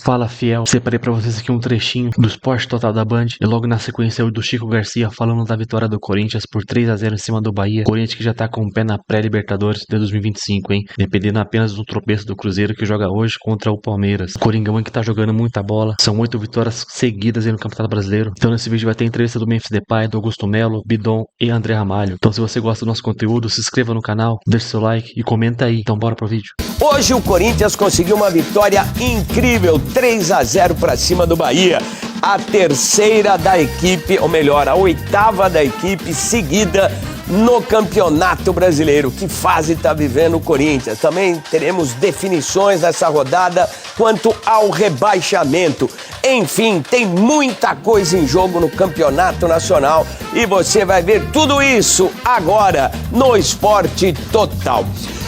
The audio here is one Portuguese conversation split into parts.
Fala, fiel. Separei pra vocês aqui um trechinho do Esporte Total da Band e logo na sequência o do Chico Garcia falando da vitória do Corinthians por 3-0 em cima do Bahia. Corinthians que já tá com o pé na pré-Libertadores de 2025, hein? Dependendo apenas do tropeço do Cruzeiro que joga hoje contra o Palmeiras. Coringão que tá jogando muita bola. São 8 vitórias seguidas aí no Campeonato Brasileiro. Então nesse vídeo vai ter entrevista do Memphis Depay, do Augusto Melo, Bidon e André Ramalho. Então se você gosta do nosso conteúdo, se inscreva no canal, deixe seu like e comenta aí. Então bora pro vídeo. Hoje o Corinthians conseguiu uma vitória incrível, 3-0 para cima do Bahia. A terceira da equipe, ou melhor, a oitava da equipe seguida no Campeonato Brasileiro. Que fase está vivendo o Corinthians? Também teremos definições nessa rodada quanto ao rebaixamento. Enfim, tem muita coisa em jogo no Campeonato Nacional e você vai ver tudo isso agora no Esporte Total.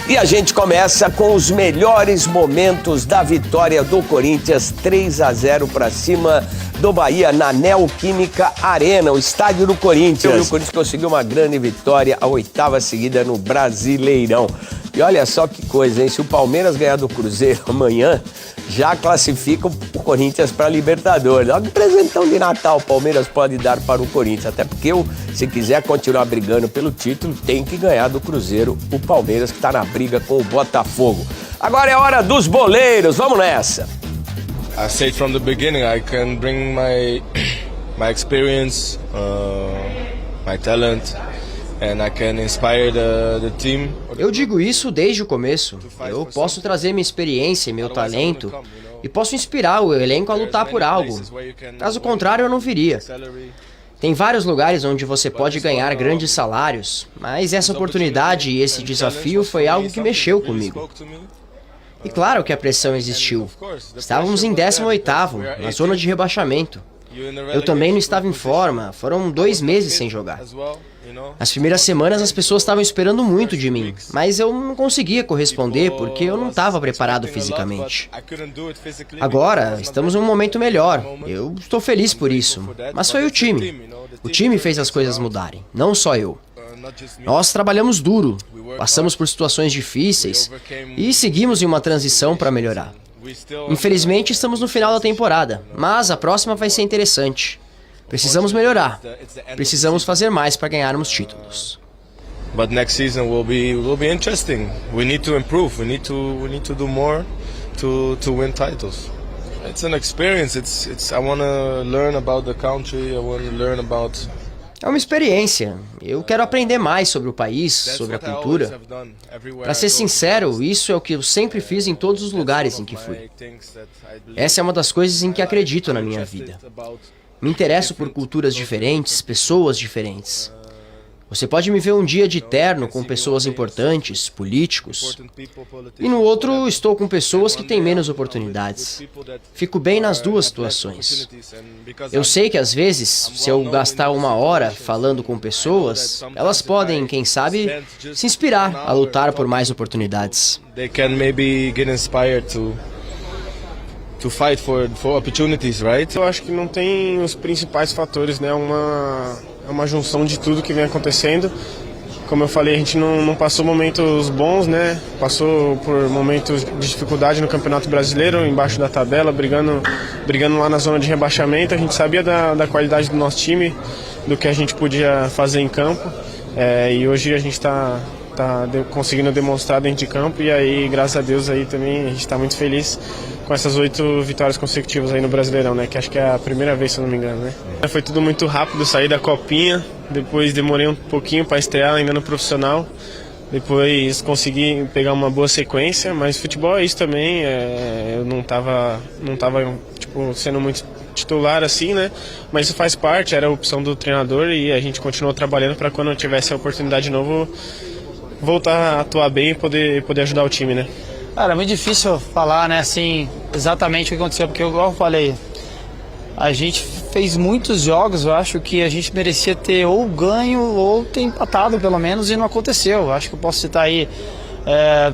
E a gente começa com os melhores momentos da vitória do Corinthians, 3-0 para cima do Bahia na Neoquímica Arena, o estádio do Corinthians. O Corinthians conseguiu uma grande vitória, a oitava seguida no Brasileirão. E olha só que coisa, hein? Se o Palmeiras ganhar do Cruzeiro amanhã, já classifica o Corinthians para a Libertadores. Olha que presentão de Natal o Palmeiras pode dar para o Corinthians. Até porque, se quiser continuar brigando pelo título, tem que ganhar do Cruzeiro o Palmeiras, que está na briga com o Botafogo. Agora é hora dos boleiros, vamos nessa! I said from the beginning, I can bring my experience, my talent, and I can inspire the team. Eu digo isso desde o começo. Eu posso trazer minha experiência e meu talento e posso inspirar o elenco a lutar por algo. Caso contrário, eu não viria. Tem vários lugares onde você pode ganhar grandes salários, mas essa oportunidade e esse desafio foi algo que mexeu comigo. E claro que a pressão existiu. Estávamos em 18º, na zona de rebaixamento. Eu também não estava em forma, foram 2 meses sem jogar. Nas primeiras semanas as pessoas estavam esperando muito de mim, mas eu não conseguia corresponder porque eu não estava preparado fisicamente. Agora, estamos em um momento melhor, eu estou feliz por isso, mas foi o time. O time fez as coisas mudarem, não só eu. Nós trabalhamos duro, passamos por situações difíceis e seguimos em uma transição para melhorar. Infelizmente, estamos no final da temporada, mas a próxima vai ser interessante. Precisamos melhorar. Precisamos fazer mais para ganharmos títulos. But next season will be interesting. We need to improve. We need to do more to win titles. It's an experience. I want to learn about the country. I want to learn about. É uma experiência. Eu quero aprender mais sobre o país, sobre a cultura. Para ser sincero, isso é o que eu sempre fiz em todos os lugares em que fui. Essa é uma das coisas em que acredito na minha vida. Me interesso por culturas diferentes, pessoas diferentes. Você pode me ver um dia de terno com pessoas importantes, políticos, e no outro estou com pessoas que têm menos oportunidades. Fico bem nas duas situações. Eu sei que às vezes, se eu gastar 1 hora falando com pessoas, elas podem, quem sabe, se inspirar a lutar por mais oportunidades. They can maybe get inspired to fight for opportunities, right? Eu acho que não tem os principais fatores, né? É uma junção de tudo que vem acontecendo. Como eu falei, a gente não passou momentos bons, né? Passou por momentos de dificuldade no Campeonato Brasileiro, embaixo da tabela, brigando lá na zona de rebaixamento. A gente sabia da qualidade do nosso time, do que a gente podia fazer em campo. E hoje a gente está conseguindo demonstrar dentro de campo, e aí, graças a Deus, aí também a gente está muito feliz com essas 8 vitórias consecutivas aí no Brasileirão, né? Que acho que é a primeira vez, se eu não me engano, né? Foi tudo muito rápido, saí da copinha, depois demorei um pouquinho para estrear ainda no profissional, depois consegui pegar uma boa sequência, mas futebol é isso também, eu não tava tipo, sendo muito titular assim, né? Mas isso faz parte, era a opção do treinador e a gente continuou trabalhando para quando eu tivesse a oportunidade de novo voltar a atuar bem e poder ajudar o time, né? Cara, é muito difícil falar, né, assim, exatamente o que aconteceu, porque igual eu falei, a gente fez muitos jogos, eu acho que a gente merecia ter ou ganho ou ter empatado pelo menos, e não aconteceu. Eu acho que eu posso citar aí,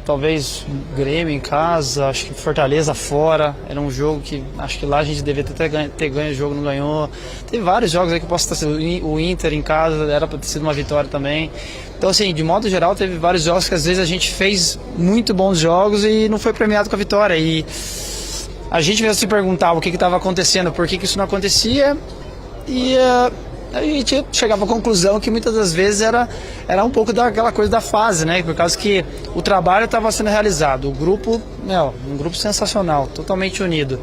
talvez Grêmio em casa, acho que Fortaleza fora, era um jogo que acho que lá a gente devia ter ganho o jogo, não ganhou. Teve vários jogos aí que eu posso citar, o Inter em casa era para ter sido uma vitória também. Então, assim, de modo geral, teve vários jogos que às vezes a gente fez muito bons jogos e não foi premiado com a vitória. E a gente mesmo se perguntava o que estava acontecendo, por que isso não acontecia, e a gente chegava à conclusão que muitas das vezes era um pouco daquela coisa da fase, né? Por causa que o trabalho estava sendo realizado, o grupo, um grupo sensacional, totalmente unido,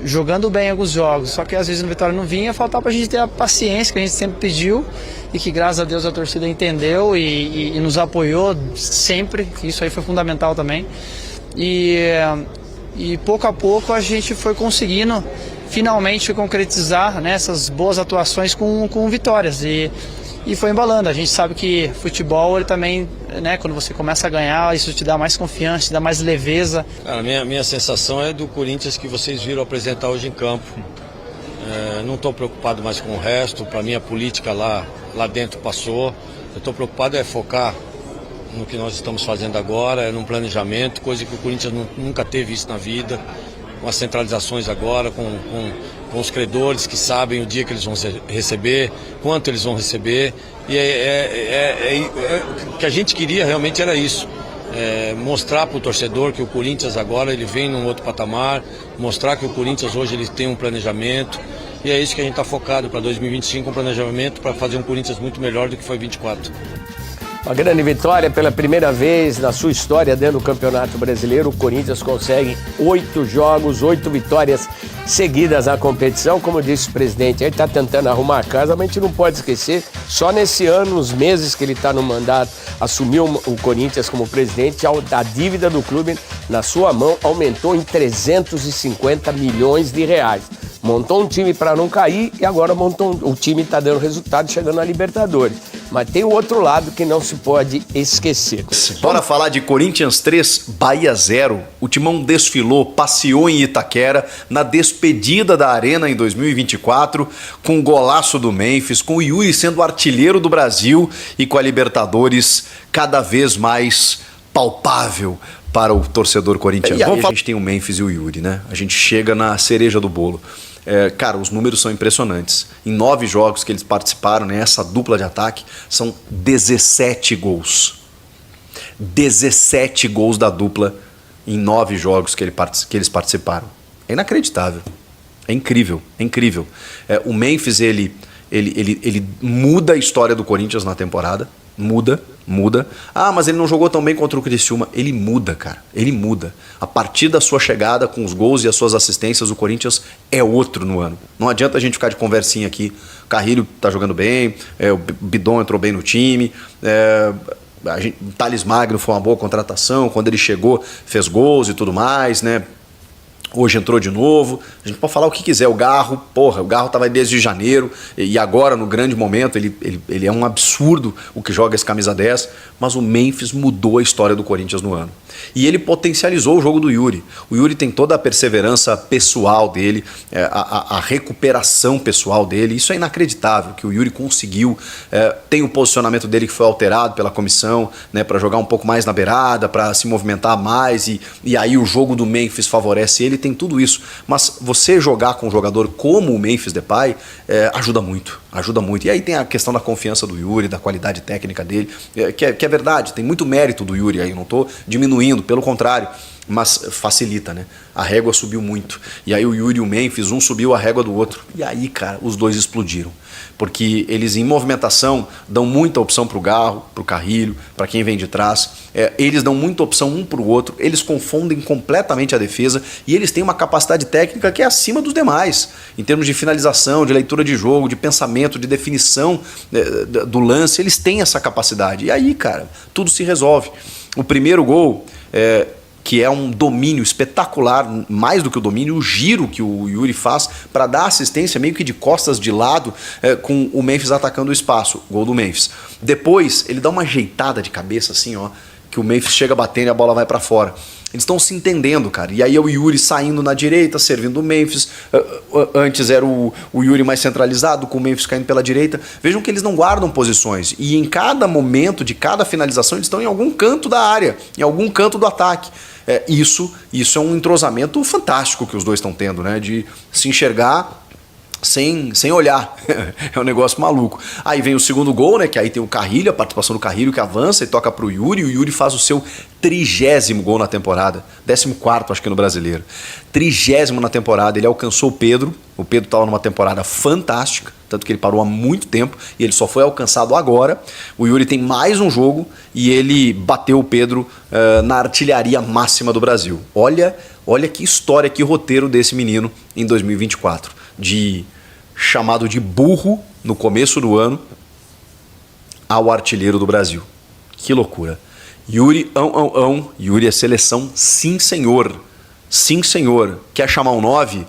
jogando bem alguns jogos, só que às vezes no Vitória não vinha, faltava pra gente ter a paciência que a gente sempre pediu e que graças a Deus a torcida entendeu e nos apoiou sempre, isso aí foi fundamental também. E pouco a pouco a gente foi conseguindo finalmente concretizar, né, essas boas atuações com vitórias e foi embalando. A gente sabe que futebol, ele também, né, quando você começa a ganhar, isso te dá mais confiança, te dá mais leveza. Cara, minha sensação é do Corinthians que vocês viram apresentar hoje em campo. Não estou preocupado mais com o resto, para mim a política lá dentro passou. Eu estou preocupado é focar no que nós estamos fazendo agora, num planejamento, coisa que o Corinthians nunca teve isso na vida, com as centralizações agora, com os credores que sabem o dia que eles vão receber, quanto eles vão receber, e o que a gente queria realmente era isso, mostrar para o torcedor que o Corinthians agora ele vem num outro patamar, mostrar que o Corinthians hoje ele tem um planejamento, e é isso que a gente está focado para 2025, um planejamento para fazer um Corinthians muito melhor do que foi 24. Uma grande vitória pela primeira vez na sua história dentro do Campeonato Brasileiro. O Corinthians consegue 8 jogos, 8 vitórias seguidas na competição. Como disse o presidente, ele está tentando arrumar a casa, mas a gente não pode esquecer, só nesse ano, nos meses que ele está no mandato, assumiu o Corinthians como presidente, a dívida do clube na sua mão aumentou em 350 milhões de reais. Montou um time para não cair e agora o time está dando resultado, chegando na Libertadores. Mas tem o outro lado que não se pode esquecer. Bora falar de Corinthians 3, Bahia 0. O Timão desfilou, passeou em Itaquera na despedida da Arena em 2024, com o golaço do Memphis, com o Yuri sendo artilheiro do Brasil e com a Libertadores cada vez mais palpável para o torcedor corintiano. A gente tem o Memphis e o Yuri, né? A gente chega na cereja do bolo. Cara, os números são impressionantes. Em 9 jogos que eles participaram, né, essa dupla de ataque, são 17 gols. 17 gols da dupla em 9 jogos que eles participaram. É inacreditável. É incrível, é incrível. O Memphis, ele muda a história do Corinthians na temporada. Muda. Ah, mas ele não jogou tão bem contra o Criciúma. Ele muda, cara. Ele muda. A partir da sua chegada, com os gols e as suas assistências, o Corinthians é outro no ano. Não adianta a gente ficar de conversinha aqui. O Carrilho tá jogando bem, o Bidon entrou bem no time, o Thales Magno foi uma boa contratação. Quando ele chegou, fez gols e tudo mais, né? Hoje entrou de novo, a gente pode falar o que quiser, o Garro estava desde janeiro e agora no grande momento ele é um absurdo o que joga esse camisa 10, mas o Memphis mudou a história do Corinthians no ano. E ele potencializou o jogo do Yuri. O Yuri tem toda a perseverança pessoal dele, a recuperação pessoal dele, isso é inacreditável que o Yuri conseguiu. Tem o posicionamento dele que foi alterado pela comissão, né, para jogar um pouco mais na beirada, para se movimentar mais e aí o jogo do Memphis favorece ele. Tem tudo isso, mas você jogar com um jogador como o Memphis Depay ajuda muito. E aí tem a questão da confiança do Yuri, da qualidade técnica dele, que é verdade, tem muito mérito do Yuri aí, eu não estou diminuindo, pelo contrário, mas facilita, né? A régua subiu muito, e aí o Yuri e o Memphis, um subiu a régua do outro, e aí, cara, os dois explodiram, porque eles em movimentação dão muita opção pro Garro, pro Carrilho, para quem vem de trás, eles dão muita opção um pro outro, eles confundem completamente a defesa, e eles têm uma capacidade técnica que é acima dos demais, em termos de finalização, de leitura de jogo, de pensamento, de definição do lance, eles têm essa capacidade, e aí, cara, tudo se resolve. O primeiro gol, que é um domínio espetacular, mais do que o domínio, o giro que o Yuri faz para dar assistência meio que de costas de lado, com o Memphis atacando o espaço, gol do Memphis. Depois ele dá uma ajeitada de cabeça assim, ó, que o Memphis chega batendo e a bola vai para fora. Eles estão se entendendo, cara. E aí é o Yuri saindo na direita, servindo o Memphis. Antes era o Yuri mais centralizado, com o Memphis caindo pela direita. Vejam que eles não guardam posições. E em cada momento de cada finalização, eles estão em algum canto da área, em algum canto do ataque. Isso é um entrosamento fantástico que os dois estão tendo, né? De se enxergar sem olhar. É um negócio maluco. Aí vem o segundo gol, né? Que aí tem o Carrilho, a participação do Carrilho que avança e toca pro Yuri. E o Yuri faz o seu 30º gol na temporada. 14º, acho que no Brasileiro. 30º na temporada. Ele alcançou o Pedro. O Pedro estava numa temporada fantástica, tanto que ele parou há muito tempo e ele só foi alcançado agora. O Yuri tem mais um jogo e ele bateu o Pedro na artilharia máxima do Brasil. Olha que história, que roteiro desse menino em 2024. Chamado de burro no começo do ano ao artilheiro do Brasil. Que loucura. Yuri, Yuri é seleção, sim senhor. Sim senhor. Quer chamar um 9?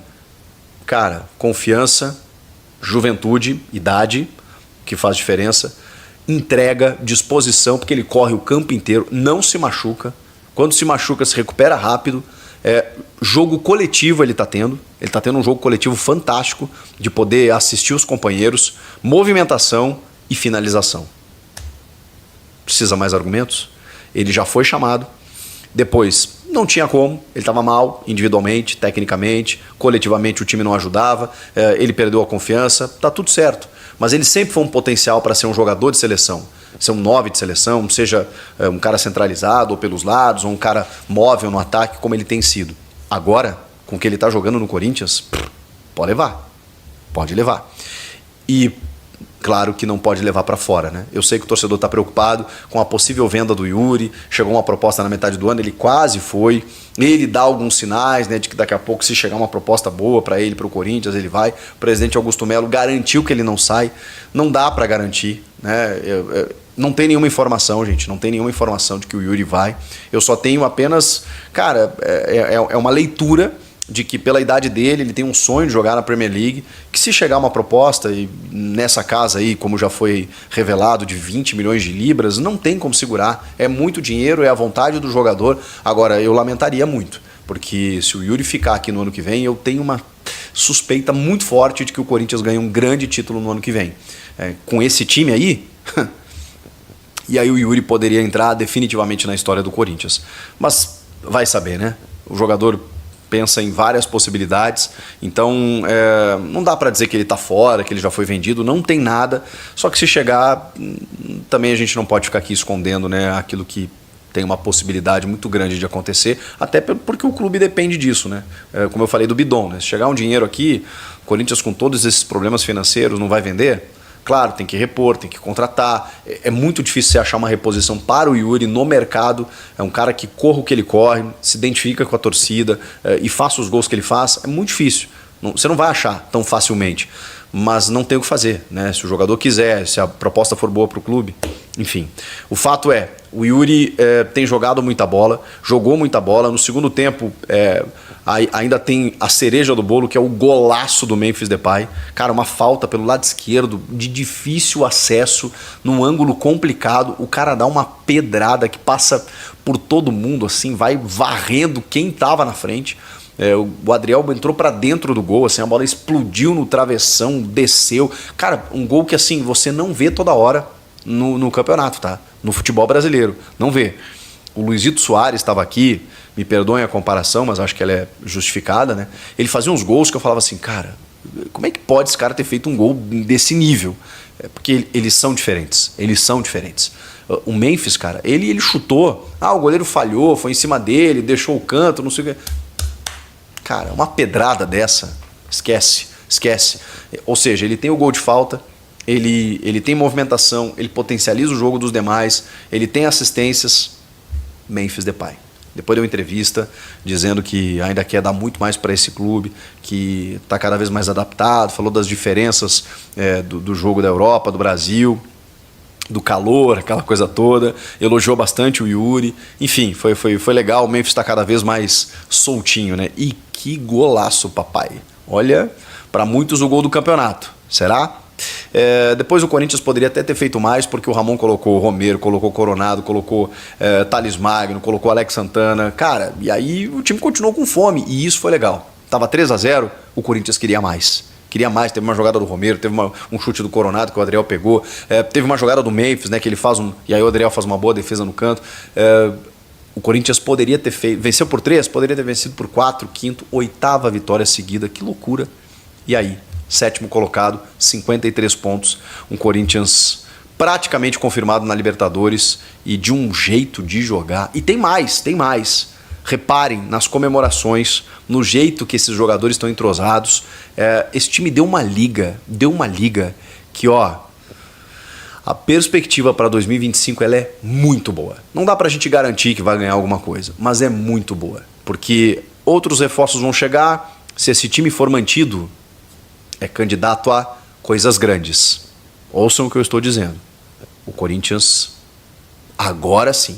Cara, confiança, juventude, idade, que faz diferença. Entrega, disposição, porque ele corre o campo inteiro, não se machuca. Quando se machuca, se recupera rápido. Jogo coletivo ele está tendo um jogo coletivo fantástico de poder assistir os companheiros, movimentação e finalização. Precisa mais argumentos? Ele já foi chamado, depois não tinha como, ele estava mal individualmente, tecnicamente, coletivamente o time não ajudava, ele perdeu a confiança, tá tudo certo, mas ele sempre foi um potencial para ser um jogador de seleção. Ser um 9 de seleção, seja um cara centralizado ou pelos lados, ou um cara móvel no ataque, como ele tem sido. Agora, com o que ele está jogando no Corinthians, pode levar. E claro que não pode levar para fora, né? Eu sei que o torcedor está preocupado com a possível venda do Yuri, chegou uma proposta na metade do ano, ele quase foi, ele dá alguns sinais, né, de que daqui a pouco, se chegar uma proposta boa para ele, para o Corinthians, ele vai. O presidente Augusto Melo garantiu que ele não sai, não dá para garantir, né? Não tem nenhuma informação, gente, não tem nenhuma informação de que o Yuri vai. Eu só tenho apenas, cara, é uma leitura de que pela idade dele, ele tem um sonho de jogar na Premier League, que se chegar uma proposta, e nessa casa aí, como já foi revelado, de 20 milhões de libras, não tem como segurar, é muito dinheiro, é a vontade do jogador. Agora, eu lamentaria muito, porque se o Yuri ficar aqui no ano que vem, eu tenho uma suspeita muito forte de que o Corinthians ganha um grande título no ano que vem. Com esse time aí... E aí o Yuri poderia entrar definitivamente na história do Corinthians. Mas vai saber, né? O jogador pensa em várias possibilidades, então não dá para dizer que ele está fora, que ele já foi vendido, não tem nada. Só que se chegar, também a gente não pode ficar aqui escondendo, né, aquilo que tem uma possibilidade muito grande de acontecer, até porque o clube depende disso, né? Como eu falei do Bidon, né? Se chegar um dinheiro aqui, o Corinthians com todos esses problemas financeiros não vai vender? Claro, tem que repor, tem que contratar. É muito difícil você achar uma reposição para o Yuri no mercado. É um cara que corre o que ele corre, se identifica com a torcida e faça os gols que ele faz. É muito difícil. Você não vai achar tão facilmente. Mas não tem o que fazer, né? Se o jogador quiser, se a proposta for boa para o clube, enfim. O fato é, o Yuri tem jogado muita bola, jogou muita bola. No segundo tempo, ainda tem a cereja do bolo, que é o golaço do Memphis Depay. Cara, uma falta pelo lado esquerdo, de difícil acesso, num ângulo complicado. O cara dá uma pedrada que passa por todo mundo, assim, vai varrendo quem estava na frente. O Adriel entrou para dentro do gol, assim, a bola explodiu no travessão, desceu. Cara, um gol que assim você não vê toda hora no campeonato, tá? No futebol brasileiro, não vê. O Luizito Soares estava aqui, me perdoem a comparação, mas acho que ela é justificada, né? Ele fazia uns gols que eu falava assim, cara, como é que pode esse cara ter feito um gol desse nível? Porque eles são diferentes, O Memphis, cara, ele chutou, o goleiro falhou, foi em cima dele, deixou o canto, não sei o que. Cara, uma pedrada dessa, esquece. Ou seja, ele tem o gol de falta, ele tem movimentação, ele potencializa o jogo dos demais, ele tem assistências. Memphis Depay. Depois deu uma entrevista dizendo que ainda quer dar muito mais para esse clube, que está cada vez mais adaptado, falou das diferenças do jogo da Europa, do Brasil, do calor, aquela coisa toda, elogiou bastante o Yuri, enfim, foi legal. O Memphis está cada vez mais soltinho, né? E que golaço, papai. Olha, para muitos o gol do campeonato, será? Depois o Corinthians poderia até ter feito mais, porque o Ramon colocou o Romero, colocou o Coronado, colocou Thales Magno, colocou o Alex Santana, cara, e aí o time continuou com fome, e isso foi legal. Tava 3-0, o Corinthians queria mais, teve uma jogada do Romero, teve um chute do Coronado que o Adriel pegou, teve uma jogada do Memphis, né, que ele faz e aí o Adriel faz uma boa defesa no canto. O Corinthians poderia ter venceu por 3, poderia ter vencido por 4, 5ª, 8ª vitória seguida, que loucura. E aí, sétimo colocado, 53 pontos. Um Corinthians praticamente confirmado na Libertadores e de um jeito de jogar. E tem mais. Reparem nas comemorações, no jeito que esses jogadores estão entrosados. Esse time deu uma liga que, a perspectiva para 2025 ela é muito boa. Não dá para a gente garantir que vai ganhar alguma coisa, mas é muito boa. Porque outros reforços vão chegar, se esse time for mantido, é candidato a coisas grandes. Ouçam o que eu estou dizendo. O Corinthians, agora sim,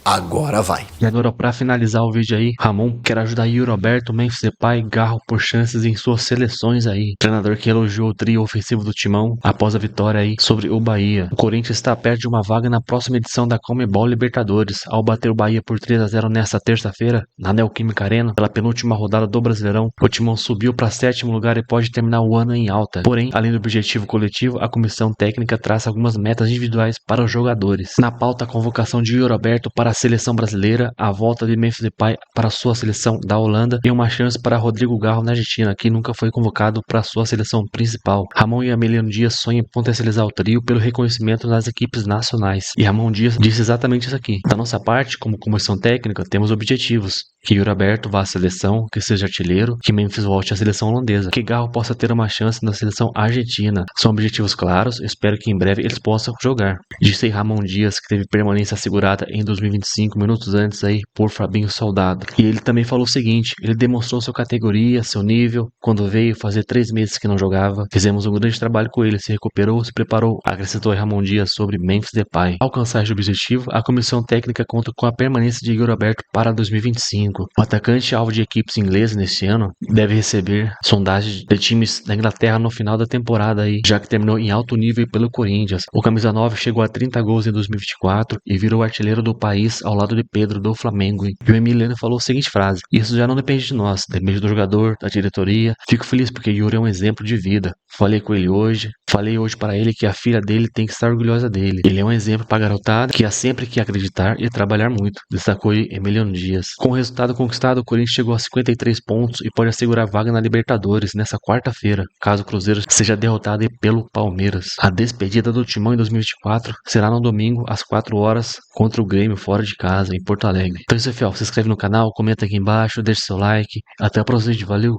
agora vai. E agora, pra finalizar o vídeo aí, Ramon quer ajudar Yuri Alberto, Memphis Depay e Garro por chances em suas seleções aí. Treinador que elogiou o trio ofensivo do Timão após a vitória aí sobre o Bahia. O Corinthians está perto de uma vaga na próxima edição da Conmebol Libertadores, ao bater o Bahia por 3-0 nesta terça-feira, na Neoquímica Arena, pela penúltima rodada do Brasileirão. O Timão subiu para 7º lugar e pode terminar o ano em alta. Porém, além do objetivo coletivo, a comissão técnica traça algumas metas individuais para os jogadores. Na pauta, a convocação de Yuri Alberto para a seleção brasileira, a volta de Memphis Depay para sua seleção da Holanda e uma chance para Rodrigo Garro na Argentina, que nunca foi convocado para sua seleção principal. Ramon e Emiliano Dias sonham em potencializar o trio pelo reconhecimento nas equipes nacionais. E Ramon Dias disse exatamente isso aqui. Da nossa parte, como comissão técnica, temos objetivos. Que Yuri Alberto vá à seleção, que seja artilheiro, que Memphis volte à seleção holandesa, que Garro possa ter uma chance na seleção argentina. São objetivos claros, espero que em breve eles possam jogar. Disse aí Ramon Dias, que teve permanência assegurada em 2025, minutos antes aí por Fabinho Soldado. E ele também falou o seguinte, ele demonstrou sua categoria, seu nível, quando veio fazer 3 meses que não jogava. Fizemos um grande trabalho com ele, se recuperou, se preparou, acrescentou aí Ramon Dias sobre Memphis Depay. Ao alcançar este objetivo, a comissão técnica conta com a permanência de Yuri Alberto para 2025. O atacante alvo de equipes inglesas neste ano deve receber sondagens de times da Inglaterra no final da temporada aí, já que terminou em alto nível pelo Corinthians. O camisa 9 chegou a 30 gols em 2024 e virou artilheiro do país ao lado de Pedro do Flamengo. E o Emiliano falou a seguinte frase: isso já não depende de nós, depende do jogador, da diretoria. Fico feliz porque Yuri é um exemplo de vida. Falei com ele hoje, falei hoje para ele que a filha dele tem que estar orgulhosa dele. Ele é um exemplo para a garotada que há sempre que acreditar e trabalhar muito, destacou Emiliano Dias. Com o resultado conquistado, o Corinthians chegou a 53 pontos e pode assegurar vaga na Libertadores nessa quarta-feira, caso o Cruzeiro seja derrotado pelo Palmeiras. A despedida do Timão em 2024 será no domingo às 4 horas contra o Grêmio fora de casa, em Porto Alegre. Então é isso aí, fiel. Se inscreve no canal, comenta aqui embaixo, deixa seu like. Até o próximo vídeo, valeu!